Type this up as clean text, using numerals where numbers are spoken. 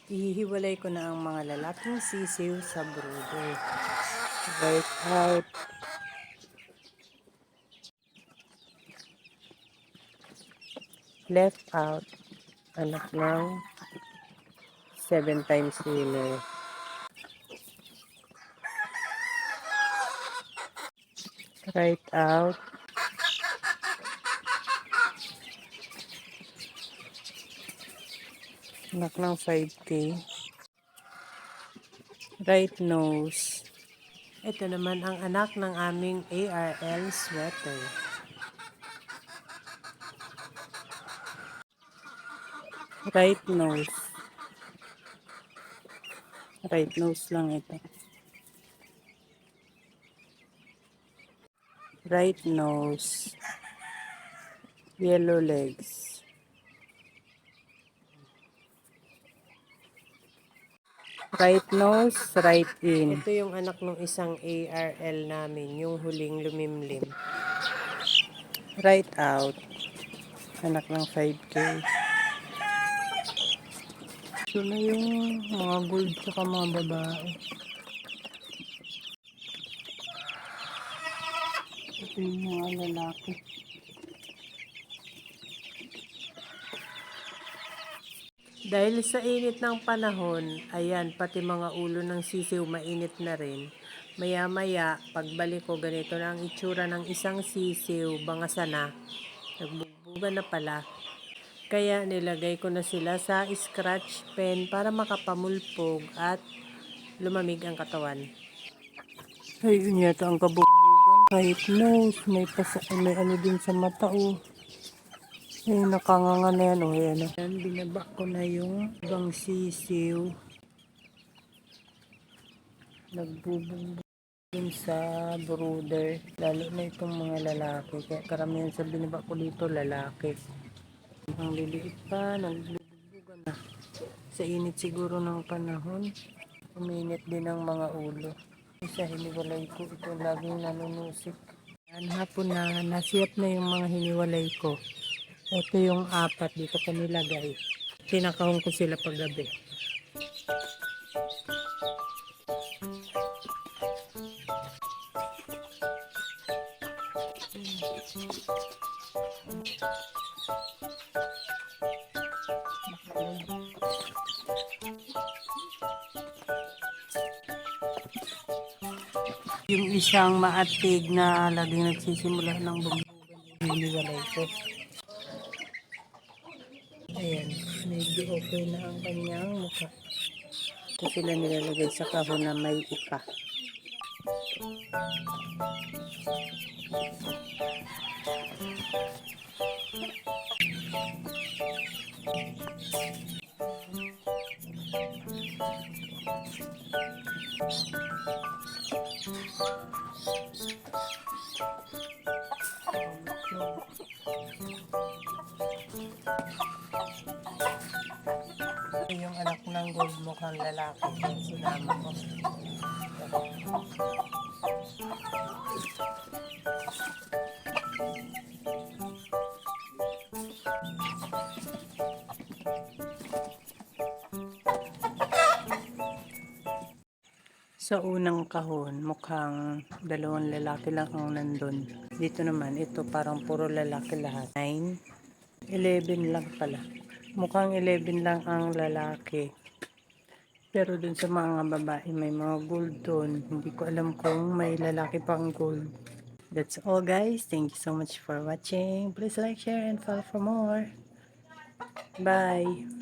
Ihihiwalay ko na ang mga lalaking sisiw sa brooder. Right out. Left out. Anak ng 7 times winner. Right out. Anak ng 5K. Right nose. Ito naman ang anak ng aming ARL sweater. Right nose. Right nose lang ito. Right nose. Yellow legs. Right nose, right in. Ito yung anak ng isang ARL namin, yung huling lumimlim. Right out. Anak ng 5K. Ito na yung mga gold tsaka mga babae. Ito yung mga lalaki. Dahil sa init ng panahon, ayan, pati mga ulo ng sisiw mainit na rin. Maya-maya, pagbalik ko, ganito na ang itsura ng isang sisiw, bangasa na. Nagbugbuga na pala. Kaya nilagay ko na sila sa scratch pen para makapamulpog at lumamig ang katawan. Ayun yata ang kabugbugan. Kahit nose, may ano din sa mata, oh. Ay, nakanganga na yan, oh. Ayan, binaba ko na yung ibang sisiw. Nagbubugbog din sa brooder. Lalo na itong mga lalaki. Kaya karamihan sa binaba ko dito, lalaki. Ang liliit pa, nagbubugbugan na. Sa init siguro ng panahon, uminit din ang mga ulo. Isa hiniwalay ko, ito laging nanunusik. Yan, hapon na, nasiyap na yung mga hiniwalay ko. Ito yung 4 dito ko nilagay. Tinakahon ko sila paggabi. Yung isang maatig na laging nagsisimula ng bugbugan, hiniwalay ko. Ayan, medyo okay na ang kanyang mukha. Ito sila nilalagay sa kahon na may ipa. Yung anak ng gold mukhang lalaki, yung sinama ko. Sa unang kahon, mukhang 2 lalaki lang ang nandun. Dito naman, ito parang puro lalaki lahat. 9, 11 lang pala. Mukhang 11 lang ang lalaki. Pero dun sa mga babae, may mga gold dun. Hindi ko alam kung may lalaki pang gold. That's all, guys. Thank you so much for watching. Please like, share, and follow for more. Bye!